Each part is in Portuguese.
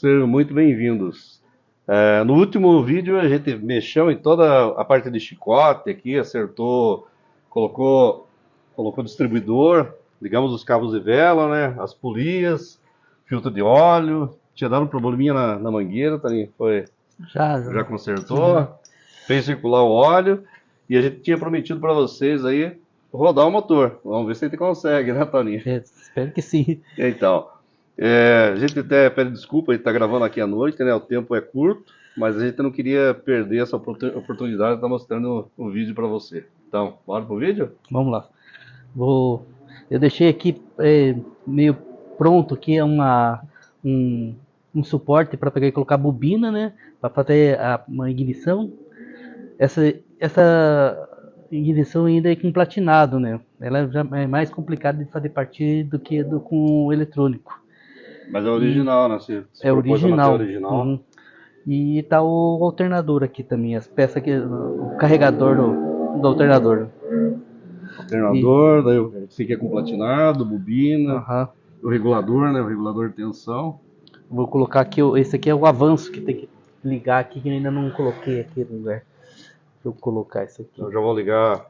Sejam muito bem-vindos. No último vídeo a gente mexeu em toda a parte de chicote aqui, acertou, colocou, colocou distribuidor, ligamos os cabos de vela, né? As polias, filtro de óleo. Tinha dado um probleminha na mangueira, tá ali, já consertou, fez circular o óleo e a gente tinha prometido para vocês aí rodar o motor. Vamos ver se a gente consegue, né, Toninho? Espero que sim. Então, a gente até pede desculpa, a gente tá gravando aqui à noite, né? O tempo é curto, mas a gente não queria perder essa oportunidade de estar mostrando o vídeo para você. Então, bora pro vídeo? Vamos lá. Eu deixei aqui meio pronto aqui um, um suporte para pegar e colocar a bobina, né? Para fazer uma ignição. Essa ignição ainda é com platinado, né? Ela já é mais complicada de fazer partir do que com o eletrônico. Mas é E original, né? Se é propôs a manter original. original. Uhum. E tá o alternador aqui também, as peças aqui, o carregador do alternador. E, Alternador, daí fica com platinado, bobina, aham. o regulador, né? O regulador de tensão. Vou colocar aqui, esse aqui é o avanço que tem que ligar aqui, que eu ainda não coloquei aqui no lugar. Deixa eu colocar isso aqui. Eu já vou ligar a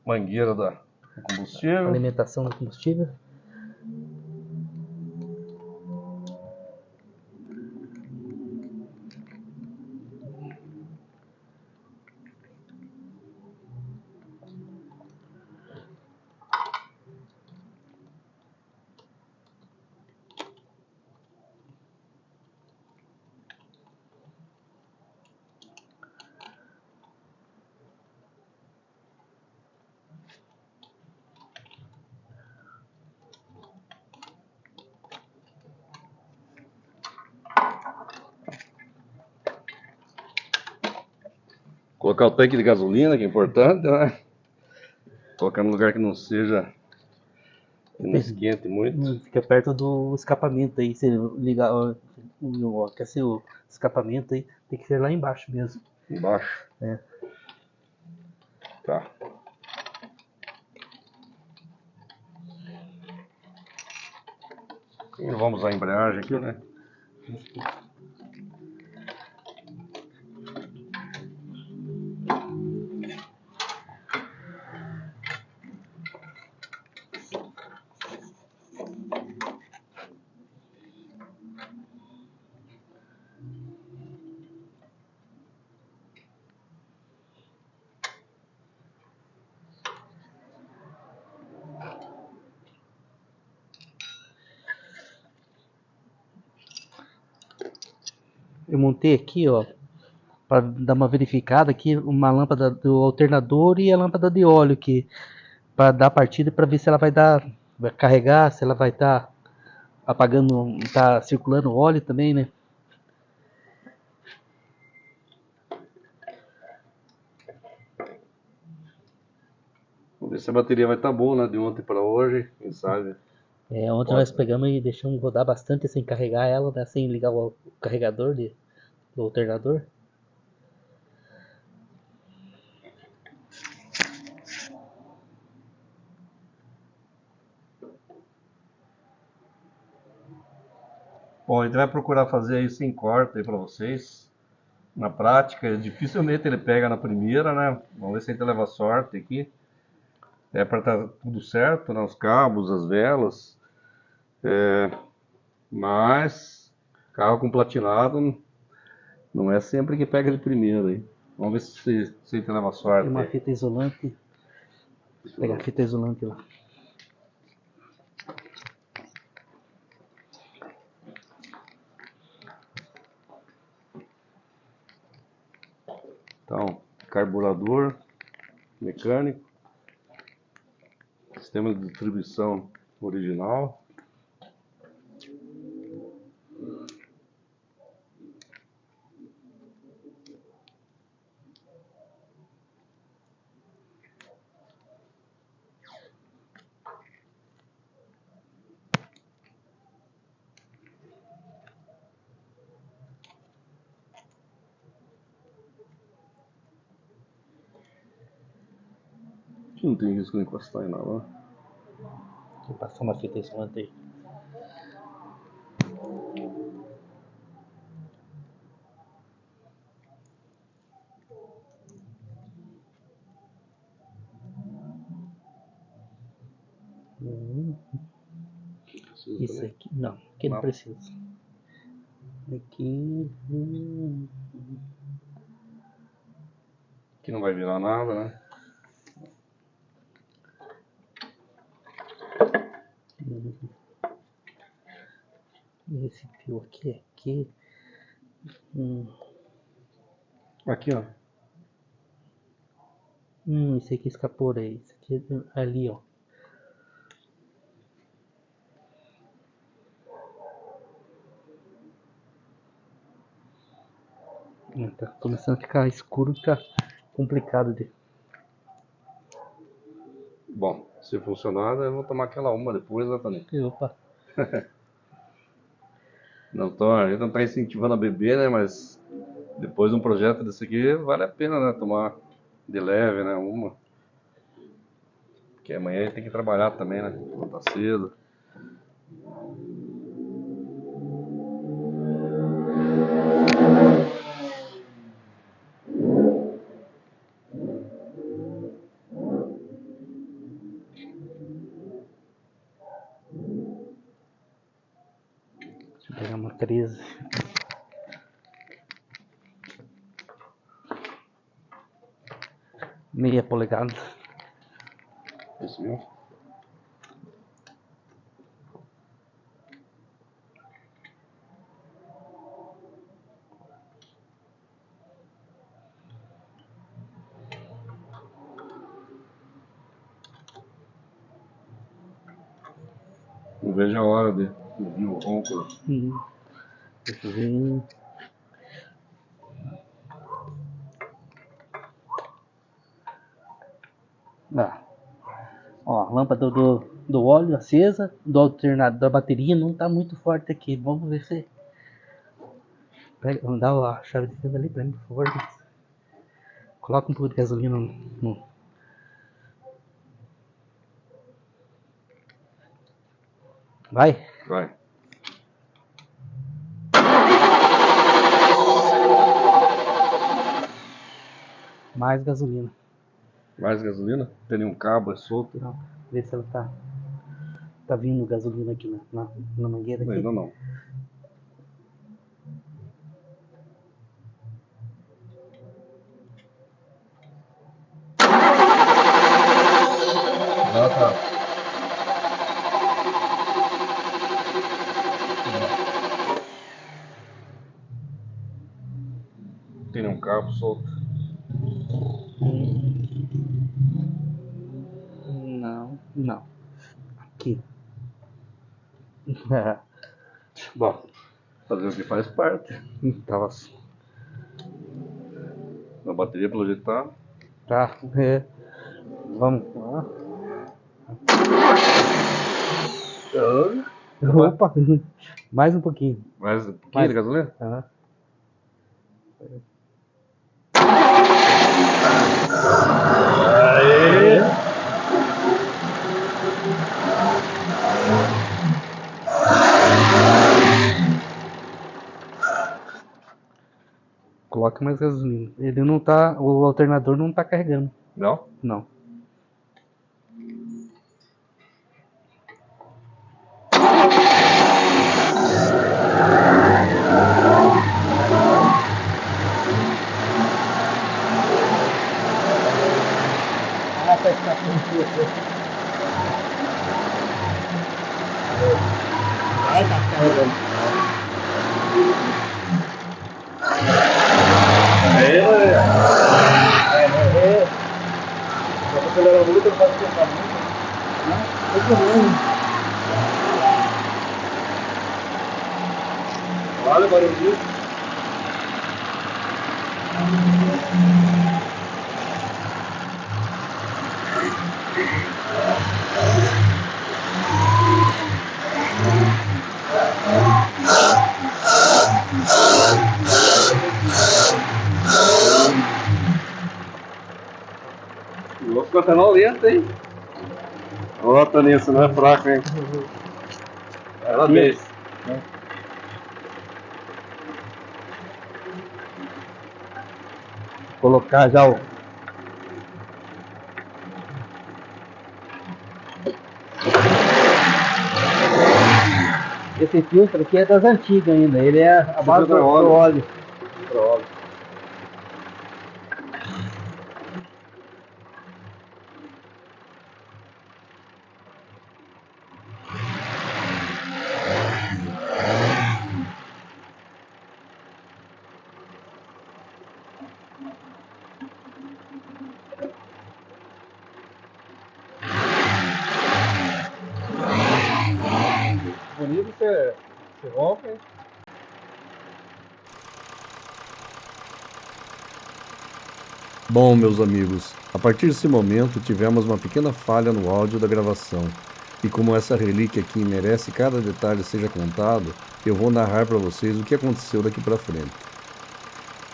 mangueira do combustível. Alimentação do combustível. Colocar o tanque de gasolina, que é importante, né? Colocar num lugar que não seja, que não esquente muito. Fica perto do escapamento aí. Se ligar, aquecer o escapamento aí, tem que ser lá embaixo mesmo. Embaixo. É. Tá. E vamos usar a embreagem aqui, né? Eu montei aqui, ó, para dar uma verificada aqui, uma lâmpada do alternador e a lâmpada de óleo aqui, para dar partida para ver se ela vai carregar, se ela vai estar apagando, tá circulando óleo também, né? Vamos ver se a bateria vai estar boa, né? De ontem para hoje, quem sabe? Ontem Pode. nós pegamos e deixamos rodar bastante sem carregar ela, né? Sem ligar o carregador do alternador. Bom, a gente vai procurar fazer isso sem corte aí para vocês. Na prática, dificilmente ele pega na primeira, né? Vamos ver se a gente leva sorte aqui. É para estar tudo certo, né? Os cabos, as velas. Mas carro com platinado não é sempre que pega de primeira aí. Vamos ver se a gente leva Tem uma sorte. fita isolante. Vou pegar a fita isolante lá. Então, carburador mecânico, sistema de distribuição original. Não tem risco de encostar em nada. Vou passar uma fita isolante aí. Isso aqui, não, aqui não precisa. Aqui. Aqui não vai virar nada, né? Esse fio aqui, aqui. Aqui, ó. Esse aqui escaporei. Esse aqui ali, ó. Tá começando a ficar escuro, fica complicado de. Bom, se funcionar, eu vou tomar aquela uma depois, né, Tony? Opa. A gente não tá incentivando a beber, né? Mas depois de um projeto desse aqui, vale a pena, né? Tomar de leve, né? Uma. Porque amanhã a gente tem que trabalhar também, né? Tá cedo. Deixa eu pegar uma 13. Meia polegada. Isso mesmo. Não vejo a hora de ouvir o ronco. Deixa eu ver. Ó, a lâmpada do óleo acesa, do alternador da bateria não tá muito forte aqui. Vamos ver se. Pega, dá a chave de fenda ali pra mim, por favor. Coloca um pouco de gasolina no. Vai. Vai. Mais gasolina. Mais gasolina? Tem nenhum cabo, é solto? Não, vê se ela tá. Tá vindo gasolina aqui na mangueira aqui. Ainda não. Ah, tá. Tem nenhum cabo solto? Não. Aqui. Bom, fazer o que faz parte. Tava. A bateria, pelo jeito, tá. Tá. Vamos lá. Opa! Mais um pouquinho. Mais um pouquinho de gasolina? Aham. Coloca mais gasolina. Ele não tá. O alternador não tá carregando. Não? Não. Vai, tá carregando. Aí, Maria. Se acelerar muito, não vai esquentar muito. Não, muito ruim. Olha o barulhinho. O louco tá lento, hein? Ô, Toninho, você não é fraco, hein? Parabéns. Colocar já o. Esse filtro aqui é das antigas ainda, ele é a base do óleo. Bonito, você rompe. Bom, meus amigos, a partir desse momento tivemos uma pequena falha no áudio da gravação. E como essa relíquia aqui merece que cada detalhe seja contado, eu vou narrar para vocês o que aconteceu daqui para frente.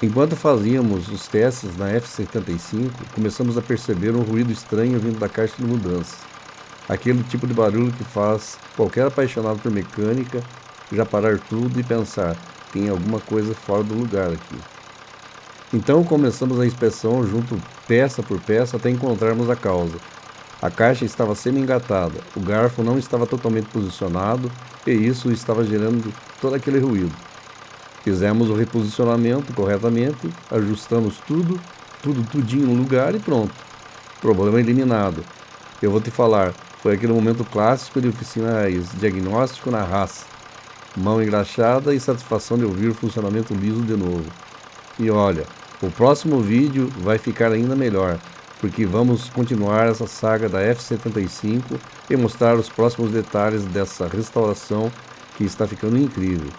Enquanto fazíamos os testes na F75, começamos a perceber um ruído estranho vindo da caixa de mudança. Aquele tipo de barulho que faz qualquer apaixonado por mecânica já parar tudo e pensar, tem alguma coisa fora do lugar aqui. Então começamos a inspeção junto peça por peça até encontrarmos a causa. A caixa estava semi-engatada, o garfo não estava totalmente posicionado e isso estava gerando todo aquele ruído. Fizemos o reposicionamento corretamente, ajustamos tudinho no lugar e pronto. Problema eliminado. Eu vou te falar, foi aquele momento clássico de oficinas diagnóstico na raça. Mão engraxada e satisfação de ouvir o funcionamento liso de novo. E olha, o próximo vídeo vai ficar ainda melhor, porque vamos continuar essa saga da F75 e mostrar os próximos detalhes dessa restauração que está ficando incrível.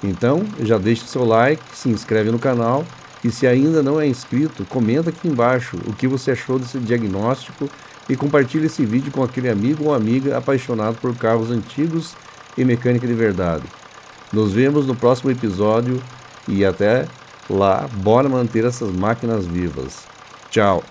Então, já deixe seu like, se inscreve no canal e se ainda não é inscrito, comenta aqui embaixo o que você achou desse diagnóstico e compartilhe esse vídeo com aquele amigo ou amiga apaixonado por carros antigos e mecânica de verdade. Nos vemos no próximo episódio e até lá, bora manter essas máquinas vivas. Tchau!